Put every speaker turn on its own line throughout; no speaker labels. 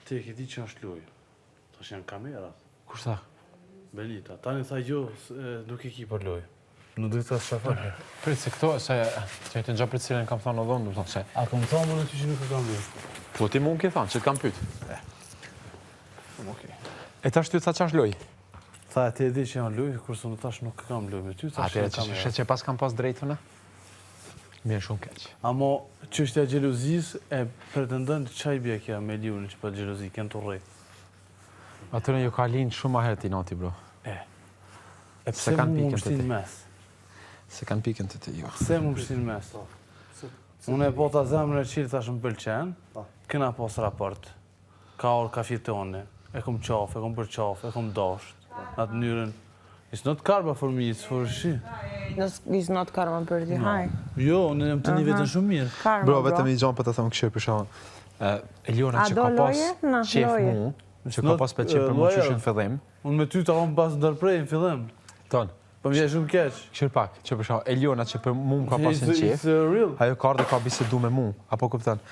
Ti e di që është lojë. Tash janë kamerat.
Kush tha?
Benita. Tani tha jo, nuk e ki për lojë. Nuk do të thash çfarë.
Prit se këto, se që të ngja për cilën kam thënë edhe unë, do të thonë se.
A kam thënë unë ty që nuk e kam lojë?
Po ti mund ke thënë, që të kam pyet.
Okej.
E tash ty tha ç'është lojë?
Tha ti e di që janë lojë, kurse unë tash nuk e kam lojë me ty, tash.
Atëherë që pas kam pas drejtën. Mirë shumë keq.
Amo çështja e xhelozisë e pretendon çaj bie kjo me Liunin që po xhelozi kanë të rrejt.
Atëherë ju ka lind shumë më herët i noti, bro.
E
pse kanë pikën të ti?
Mes.
Se kanë pikën të ti, jo.
Pse më mbështin mes? Unë e po ta zemrën e qilë tash më pëlqen, këna pas raport. Ka orë ka fjetone, e kom qafë, e kom për qafë, e kom dasht. Atë mënyrën, it's not karma for me, it's for she.
It's not karma për ti, haj.
Jo, unë jam të një vetën shumë mirë.
Karma,
bro, vetëm i gjon për të thëmë këshirë për shumë. Eliona që ka pas qef mu, që ka pas pëlqim për mu qyshin fillim.
Unë me ty ta kom pas ndërprej në fillim.
Ton.
Po më shumë keq.
Këshirë pak, që për shumë, Eliona që për mu ka pasin qef, ajo karde ka bisedu me mu, apo kuptan.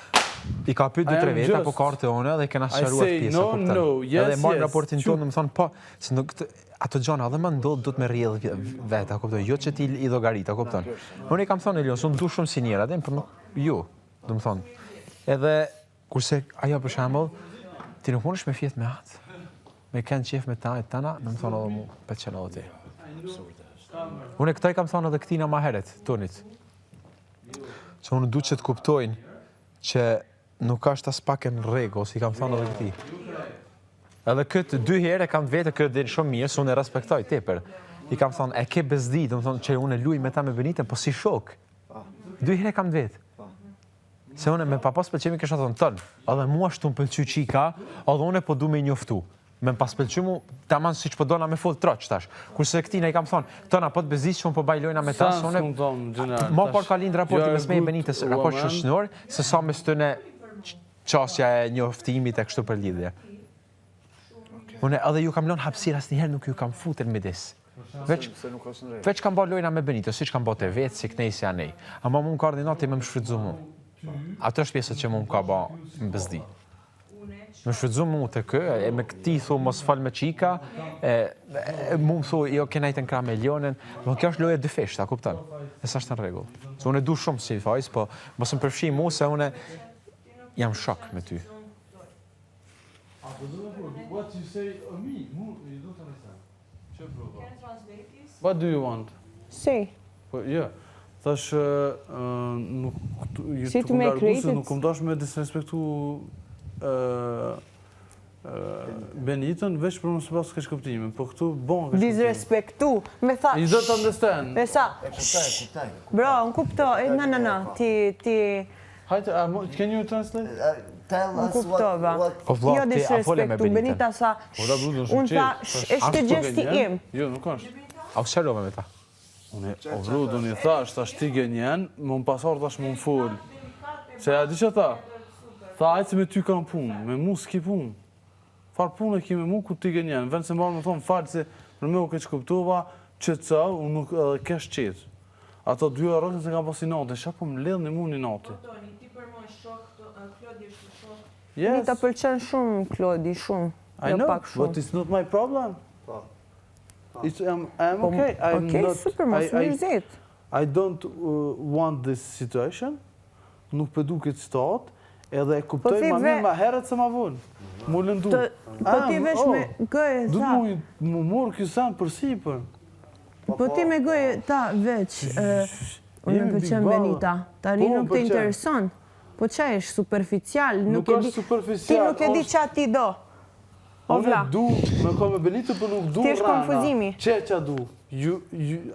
I ka pyet 2-3 veta, apo kartë one dhe kena sqaruar pjesë, apo kuptan. Edhe marrë raportin tonë, më thonë, po, se nuk ato gjana edhe më ndodh do të me rrjedh vetë, kupton? Jo që ti i llogarit, kupton? Unë i kam thonë Elios, unë du shumë si njëra, por nuk jo, do të thonë. Edhe kurse ajo për shembull, ti nuk mundesh me fjet me atë. Me kanë qef me ta e tana, do të thonë edhe mu pëlqen edhe ti. Unë këtë i kam thonë edhe këtina më herët, tonit. Që unë du që të kuptojnë që nuk është as pak në rregull, si kam thonë edhe këtij. Edhe këtë 2 herë e kam vetë këtë dhe shumë mirë, se unë e respektoj tepër. I kam thonë, e ke bezdi, do të thonë që unë e luj me ta me Benitën, po si shok. 2 herë e kam vetë. Se unë me papas pëlqemi kësha thonë tënë, edhe mua shtu më pëlqy qika, edhe unë po du me njoftu. Me pas pëlqy mu, tamam si që po dona me full troq tash. Kurse këtina i kam thonë, tëna po të bezis që unë po bajlojna me ta, se unë... Ma por ka lind raporti mes me i Benitës, raport shoqëror, se sa mes tëne qasja e njoftimit e kështu për lidhje. Unë edhe ju kam lënë hapësirë, asnjëherë nuk ju kam futur midis. Veç kam bërë lojna me Benito, siç kam bërë te vetë, si knejsi anej. Ama mu më ka ardhinati me më shfrytzu mu. Atë është pjesët që mu më ka ba më bezdi. Më shfrytzu mu të kë, e me këti thu mos fal me qika, mu më thu, jo kena i të nkra me Lionin, më kjo është loje dyfisht, a kuptan? E sa është në regull. So unë e du shumë si fajs, po mos më përfshi mu se unë jam shok me ty.
What you say of me, you don't understand. Can you translate this? What do you want?
Say.
Yeah. Thash,
Si to make created.
Nuk kom dash me disrespektu Benitën, veç për mos pas keq kuptimin, po këtu bon keq.
Disrespektu, me tha.
You don't understand.
Me sa. Bro, unë kuptoj. No. Ti
Can you translate?
Tell us what...
Jo disrespektu, Benita sa, unë tha, është gjesti im.
Jo, nuk është.
A u shalove me ta?
Unë i thash, tash ti gjenjen, më më pasar tash më më full. Se a di që tha? Tha, ajtë se me ty kam punë, me mu s'ki punë. Farë punë e ki me mu ku ti gjenjen. Vend se mbarë më thonë, falë se për me u keq kuptova, që të ca, unë nuk edhe kesh qetë. Ato 2 orë se kam pasi natë, shak po më ledhë një mu një natë.
Benita pëlqen shumë Klodi, shumë.
I know, but it's not my problem. I'm okay.
Okay, super, mos mërzit.
I don't want this situation. Nuk përdu këtë stat, edhe e kuptoj ma mirë ma herët se ma vonë. Mu lëndu.
Po ti vesh me gëjë
Du
ta.
mu morë kjo sen për sipër.
Po ti me gëjë ta veç. Unë me pëlqen Benita. Tani nuk të intereson. Po që është superficial?
Nuk është superficial.
Ti nuk e di që ti do.
Unë du, me ka me Benito, për nuk du rana.
Ti është konfuzimi.
Që du?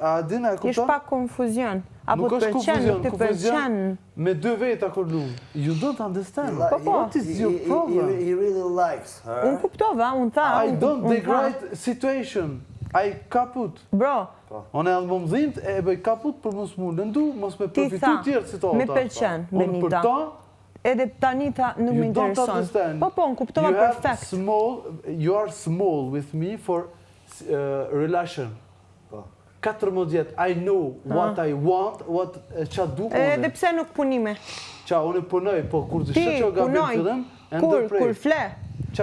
A dina e kupton?
Ishtë pak konfuzion. Apo të pëlqen, nuk të pëlqen.
Me 2 veta kur lu. You don't understand.
Po.
What is your problem?
He really likes her.
Unë kuptova, unë tha.
I don't degrade situation. I kaput.
Bro.
Unë edhe më mëdhimt e bëj kaput për mos mu lëndu, mos me përfitu tjerë si ta.
Me pëlqen, Benita.
Unë për ta,
edhe tani ta nuk më intereson. Po, unë kuptova perfekt.
You are small with me for relation. 14 vjet, I know what I want, what qa du unë.
Edhe pse nuk punime.
Qa, unë punoj, po kur të shë që gabim fillim,
kur fle.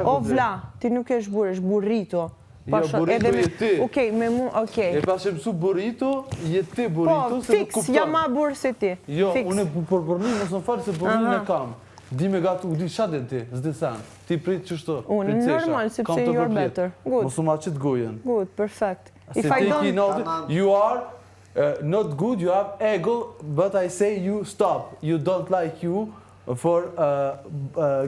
O vla, ti nuk esh burr, është burrito.
Jo, burrito je ti.
Okej, me mu, okej.
E pas e mësu burrito, je ti burrito,
Po,
se nuk kupton.
fiks, jam ma burr se ti.
Jo, unë për burrin, mos më falë se burrin e kam. Di me gatu, di shatin ti, s'di sen. Ti prit qështu,
Unë, normal, sepse you are better. Good.
Mos u ma qit gojen.
Good, perfect.
Se
If I
ti
don't...
you are not good, you have ego, but I say you stop. You don't like you for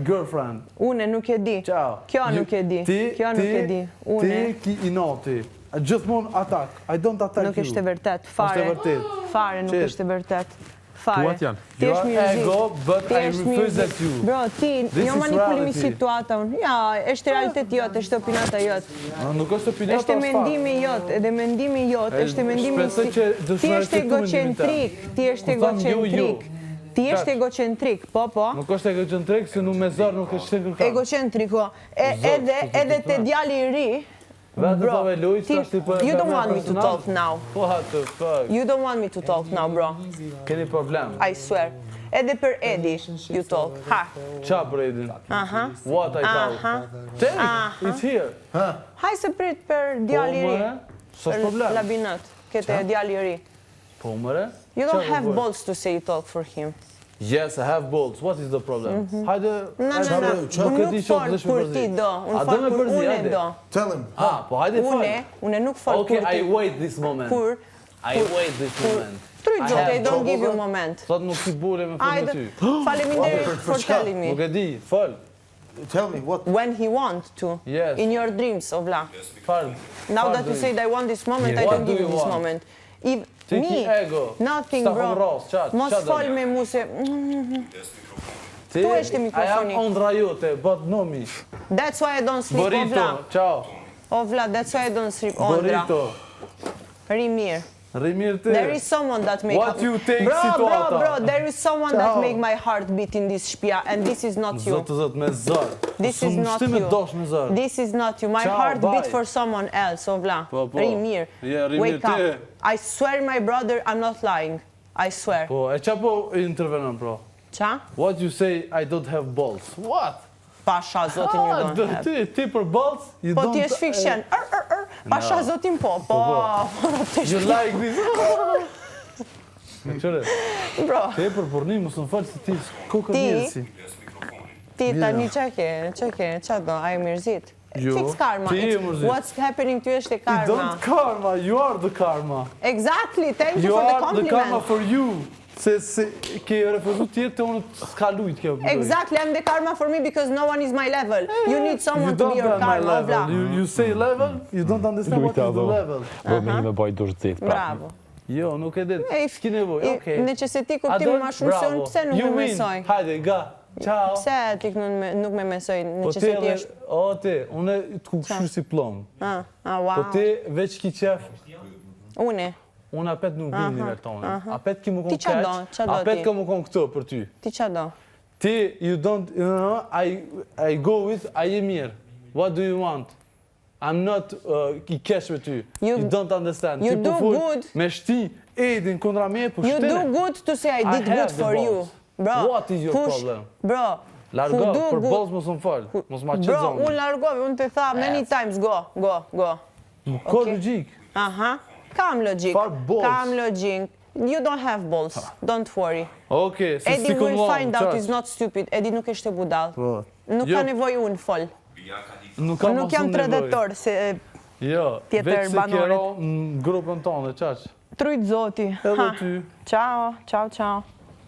girlfriend.
Une nuk e di.
Ciao.
Kjo nuk e di. Kjo nuk e di.
Ti ki i noti. Gjithmon atak. I don't attack you.
Nuk ishte vërtet. Fare. Fare nuk ishte vërtet. Fare.
Tuat janë.
Ti është mirëzi.
Ego, but I refuse that you.
Bro, ti, jo manipulimi
reality.
situata unë. Ja, është realitet jotë, është opinata jotë.
Nuk është opinata
Është mendimi jotë, edhe mendimi jotë, është mendimi ti është egocentrik, ti është egocentrik. Ti është egocentrik, po.
Nuk është egocentrik, se nuk me zërë nuk është të kërkan.
Egocentriko. Edhe te djali i ri, bro, you don't want me to talk now.
What the fuck?
You don't want me to talk now, bro.
Keni problem?
I swear. Edhe për Edi, you talk. Ha.
Qa për Edin? What I talk? Take, it's here.
Haj se prit për djali i ri.
Së është problem?
Labinat, këtë djali i ri.
Po mëre?
You don't have balls to say you talk for him.
Yes, I have balls. What is the problem? Hajde...
Unë nuk fol kur ti do. Unë fol kur unë do.
Tell him.
Po hajde fol.
Unë nuk fol kur ti.
Okay, I wait this moment. I wait this moment.
Trygjot, I don't give you moment.
Thot nuk si bure me fol me ty.
Faleminderit for telling me.
Nuk e di, fol.
Tell me what.
When he want to.
Yes.
In your dreams, Ovla.
Fal.
Now that you said I want this moment, I don't give you this moment.
Me,
nothing, bro. Mos fol me mu se... Tu eshte mikrofoni.
I am ondra jote, but no me.
That's why I don't sleep, Ovla.
Borito, ciao.
Ovla, that's why I don't sleep, Ondra.
Borito.
Rimir.
Rimir te.
There is someone that make...
What you take situata.
Bro, there is someone that make my heart beat in this shpia, and this is not you.
Zot, me zër.
This is not you. This is not you. My heart beat for someone else, Ovla. Rimir. Wake up. I swear, my brother, I'm not lying. I swear.
Po, e qa po intervenon, pro?
Qa?
What you say, I don't have balls. What?
Pasha, zotin, you don't have.
Ti për balls, you don't...
Po, ti është fikshen. Pasha, zotin, po.
You like this? Qëre,
bro.
Ti për burni, mos në falë se ti kokë njësi.
Ti, tani qa do, a e mërzit? Fix karma. What's happening to you është e karma.
You don't karma, you are the karma.
Exactly, thank you for the compliment.
You are the karma for you. Se ke refuzu tjetë të unë s'ka lujt kjo.
Exactly, I'm the karma for me because no one is my level. You need someone to be your karma, Ovla.
You say level, you don't understand what is the level.
Bro, me një me baj dushtë zit.
Bravo.
Jo, nuk e dit. S'ki nevoj, okej.
Në që se ti kuptim ma shumë se unë, pse nuk me mesoj?
You win, hajde, ga. Ciao.
Pse ti nuk me mesoj, në që se ti është...
O, ti, unë të kushur si plom.
Wow.
Po ti, veç ki qef...
Une?
Unë apet nuk bin një tonë. Apet ki mu kon
keq,
apet ka mu kon këto për ty.
Ti qa do?
Ti, you don't... I go with, I e mirë. What do you want? I'm not i kesh me ty. You don't understand.
You do good.
Me shti, Edin kundra me, po shtene.
You do good to say I did good for you. Bro,
what is your problem?
Bro,
largo, për balls mos më falë. Mos ma qëtë zonë.
Bro, unë largovi, unë të tha many times go.
Ka logik.
Aha, kam logik. Kam logik. You don't have balls, don't worry.
Okej, se si
Eddie will find out he's not stupid. Eddie nuk është e budal. Nuk ka nevoj unë fol. Nuk jam tredetor se tjetër banorit. Veç se
kjero në grupën tonë, qaq.
Trujt zoti.
Edhe ty.
Ciao.